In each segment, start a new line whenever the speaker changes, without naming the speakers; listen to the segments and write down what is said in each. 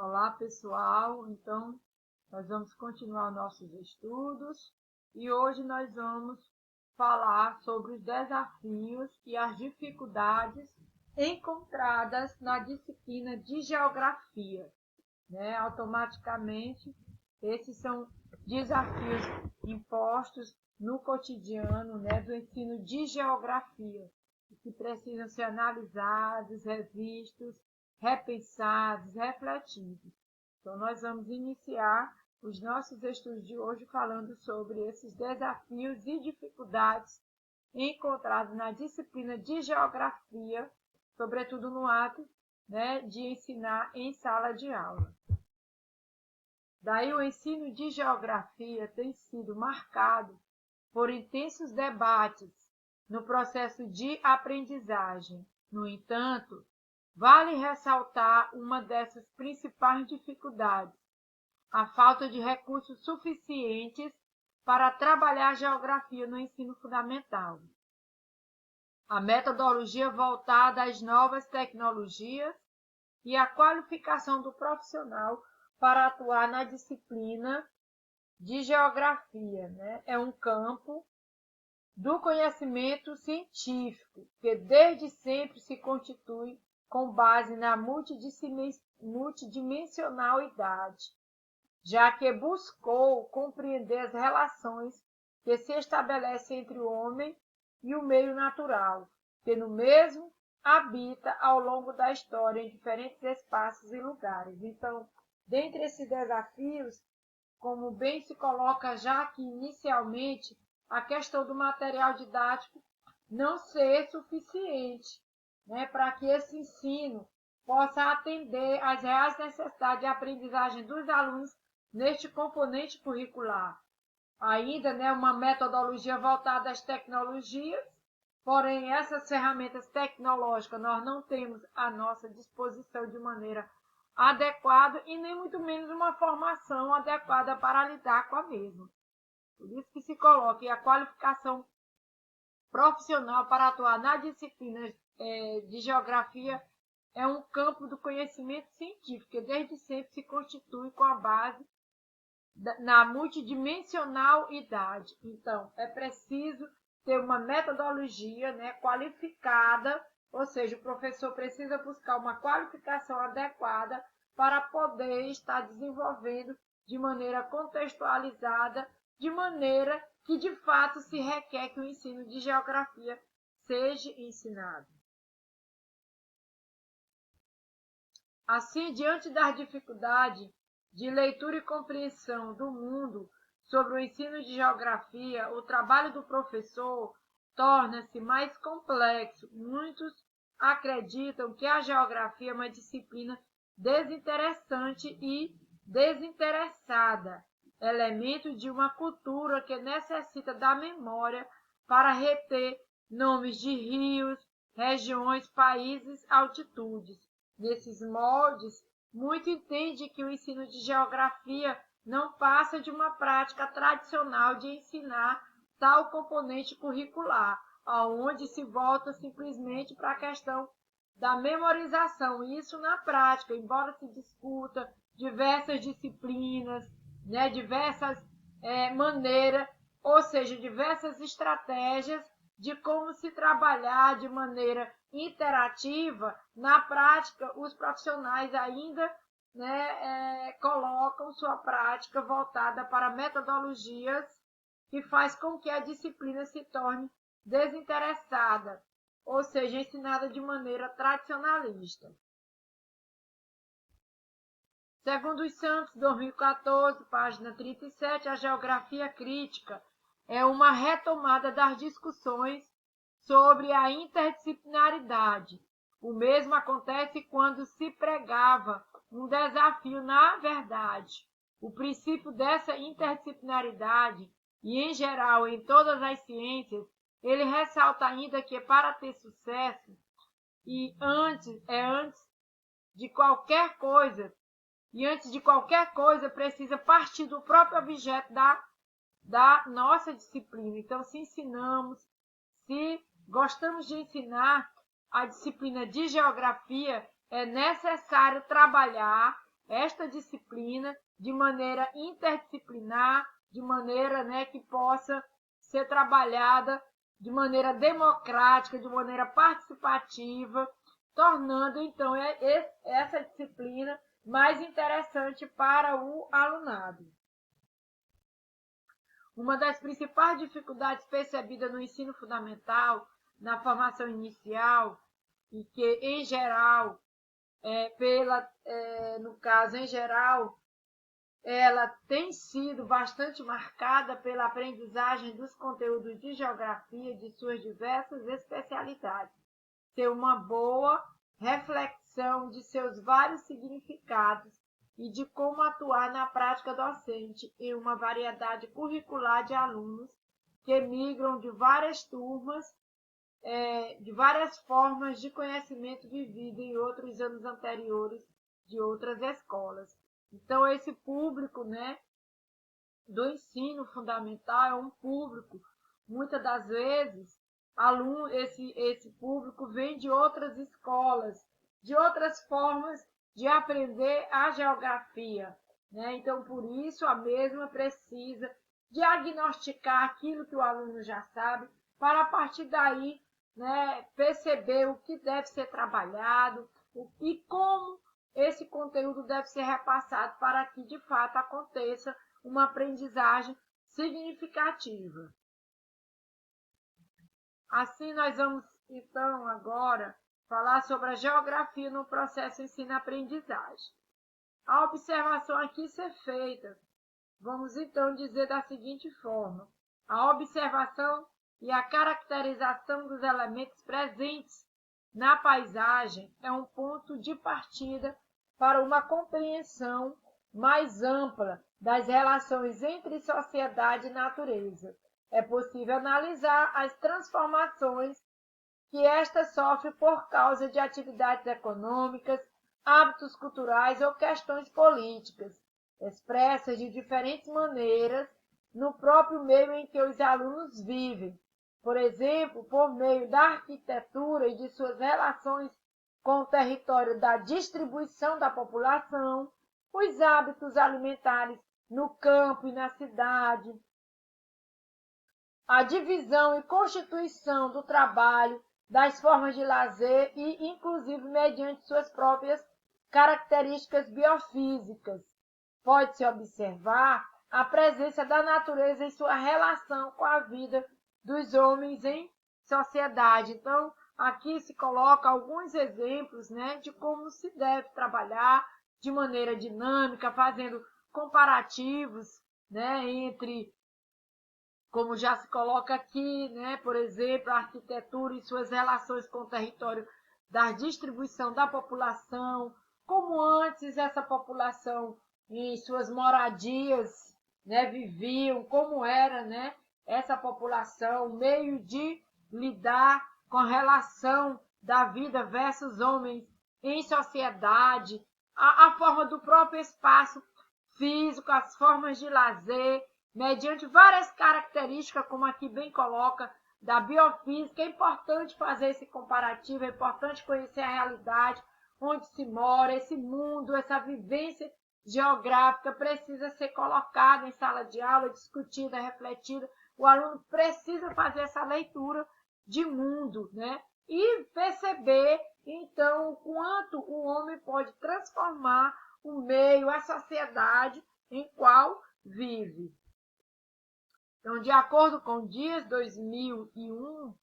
Olá, pessoal. Então, nós vamos continuar nossos estudos e hoje nós vamos falar sobre os desafios e as dificuldades encontradas na disciplina de geografia, né? Automaticamente, esses são desafios impostos no cotidiano, né, do ensino de geografia, que precisam ser analisados, revistos, repensados, refletidos. Então, nós vamos iniciar os nossos estudos de hoje falando sobre esses desafios e dificuldades encontrados na disciplina de geografia, sobretudo no ato, né, de ensinar em sala de aula. Daí o ensino de geografia tem sido marcado por intensos debates no processo de aprendizagem. No entanto, vale ressaltar uma dessas principais dificuldades: a falta de recursos suficientes para trabalhar a geografia no ensino fundamental. A metodologia voltada às novas tecnologias e a qualificação do profissional para atuar na disciplina de geografia, né? É um campo do conhecimento científico que desde sempre se constitui com base na multidimensionalidade, já que buscou compreender as relações que se estabelecem entre o homem e o meio natural, que no mesmo habita ao longo da história em diferentes espaços e lugares. Então, dentre esses desafios, como bem se coloca já aqui inicialmente, a questão do material didático não ser suficiente, né, para que esse ensino possa atender às reais necessidades de aprendizagem dos alunos neste componente curricular. Ainda, né, uma metodologia voltada às tecnologias, porém essas ferramentas tecnológicas nós não temos à nossa disposição de maneira adequada e nem muito menos uma formação adequada para lidar com a mesma. Por isso que se coloca a qualificação profissional para atuar na disciplina de geografia é um campo do conhecimento científico, que desde sempre se constitui com a base na multidimensionalidade. Então, é preciso ter uma metodologia, né, qualificada, ou seja, o professor precisa buscar uma qualificação adequada para poder estar desenvolvendo de maneira contextualizada, de maneira que de fato se requer que o ensino de geografia seja ensinado. Assim, diante das dificuldades de leitura e compreensão do mundo sobre o ensino de geografia, o trabalho do professor torna-se mais complexo. Muitos acreditam que a geografia é uma disciplina desinteressante e desinteressada, elemento de uma cultura que necessita da memória para reter nomes de rios, regiões, países, altitudes. Nesses moldes, muito entende que o ensino de geografia não passa de uma prática tradicional de ensinar tal componente curricular, aonde se volta simplesmente para a questão da memorização. Isso na prática, embora se discuta diversas disciplinas, né, diversas maneiras, ou seja, diversas estratégias de como se trabalhar de maneira interativa, na prática, os profissionais ainda, né, colocam sua prática voltada para metodologias que faz com que a disciplina se torne desinteressada, ou seja, ensinada de maneira tradicionalista. Segundo os Santos, 2014, página 37, a geografia crítica é uma retomada das discussões sobre a interdisciplinaridade. O mesmo acontece quando se pregava um desafio. Na verdade, o princípio dessa interdisciplinaridade, e em geral em todas as ciências, ele ressalta ainda que para ter sucesso, antes de qualquer coisa precisa partir do próprio objeto da nossa disciplina. Então, se gostamos de ensinar a disciplina de geografia, é necessário trabalhar esta disciplina de maneira interdisciplinar, de maneira, né, que possa ser trabalhada de maneira democrática, de maneira participativa, tornando então essa disciplina mais interessante para o alunado. Uma das principais dificuldades percebidas no ensino fundamental, na formação inicial, e que em geral, no caso em geral, ela tem sido bastante marcada pela aprendizagem dos conteúdos de geografia de suas diversas especialidades, ter uma boa reflexão de seus vários significados e de como atuar na prática docente em uma variedade curricular de alunos que migram de várias turmas, de várias formas de conhecimento vivido em outros anos anteriores de outras escolas. Então, esse público, né, do ensino fundamental é um público, muitas das vezes, esse público vem de outras escolas, de outras formas de aprender a geografia, né? Então, por isso, a mesma precisa diagnosticar aquilo que o aluno já sabe, para a partir daí, né, perceber o que deve ser trabalhado e como esse conteúdo deve ser repassado para que, de fato, aconteça uma aprendizagem significativa. Assim, nós vamos, então, agora falar sobre a geografia no processo ensino-aprendizagem. A observação aqui ser feita, vamos então dizer da seguinte forma: a observação e a caracterização dos elementos presentes na paisagem é um ponto de partida para uma compreensão mais ampla das relações entre sociedade e natureza. É possível analisar as transformações que esta sofre por causa de atividades econômicas, hábitos culturais ou questões políticas, expressas de diferentes maneiras no próprio meio em que os alunos vivem. Por exemplo, por meio da arquitetura e de suas relações com o território da distribuição da população, os hábitos alimentares no campo e na cidade, a divisão e constituição do trabalho, das formas de lazer e, inclusive, mediante suas próprias características biofísicas. Pode-se observar a presença da natureza em sua relação com a vida dos homens em sociedade. Então, aqui se coloca alguns exemplos, né, de como se deve trabalhar de maneira dinâmica, fazendo comparativos, né, entre, como já se coloca aqui, né, por exemplo, a arquitetura e suas relações com o território da distribuição da população, como antes essa população em suas moradias, né, viviam, como era, né, essa população, o meio de lidar com a relação da vida versus homens em sociedade, a forma do próprio espaço físico, as formas de lazer, mediante várias características, como aqui bem coloca, da biofísica. É importante fazer esse comparativo, é importante conhecer a realidade onde se mora, esse mundo, essa vivência geográfica precisa ser colocada em sala de aula, discutida, refletida. O aluno precisa fazer essa leitura de mundo, né? E perceber, então, o quanto o homem pode transformar o meio, a sociedade em qual vive. Então, de acordo com o Dias 2001,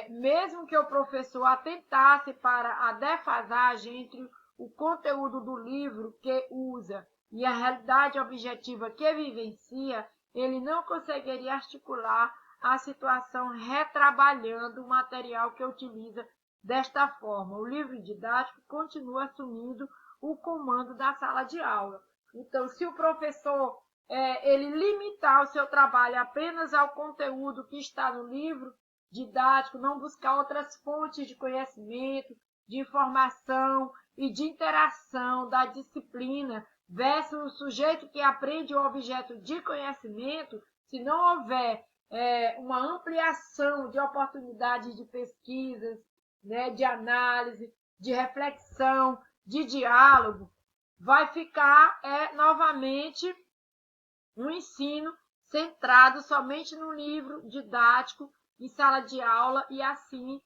mesmo que o professor atentasse para a defasagem entre o conteúdo do livro que usa e a realidade objetiva que vivencia, ele não conseguiria articular a situação retrabalhando o material que utiliza desta forma. O livro didático continua assumindo o comando da sala de aula. Então, se o professor ele limitar o seu trabalho apenas ao conteúdo que está no livro didático, não buscar outras fontes de conhecimento, de informação e de interação da disciplina versus o sujeito que aprende o objeto de conhecimento, se não houver uma ampliação de oportunidades de pesquisas, né, de análise, de reflexão, de diálogo, vai ficar novamente um ensino centrado somente no livro didático, em sala de aula, e assim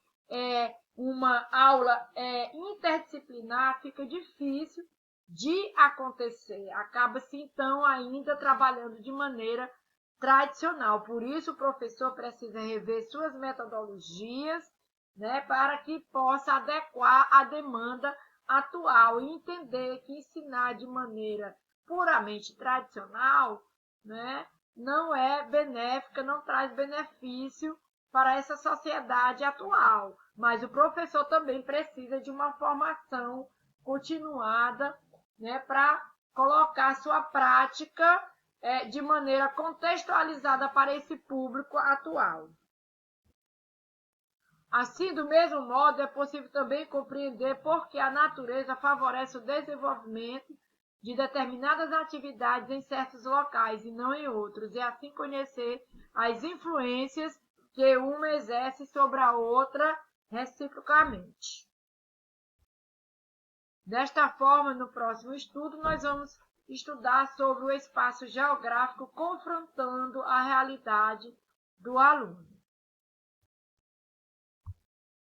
uma aula interdisciplinar fica difícil de acontecer. Acaba-se, então, ainda trabalhando de maneira tradicional. Por isso, o professor precisa rever suas metodologias, né, para que possa adequar à demanda atual e entender que ensinar de maneira puramente tradicional, né, não é benéfica, não traz benefício para essa sociedade atual. Mas o professor também precisa de uma formação continuada, né, para colocar sua prática de maneira contextualizada para esse público atual. Assim, do mesmo modo, é possível também compreender por que a natureza favorece o desenvolvimento de determinadas atividades em certos locais e não em outros, e assim conhecer as influências que uma exerce sobre a outra reciprocamente. Desta forma, no próximo estudo, nós vamos estudar sobre o espaço geográfico confrontando a realidade do aluno.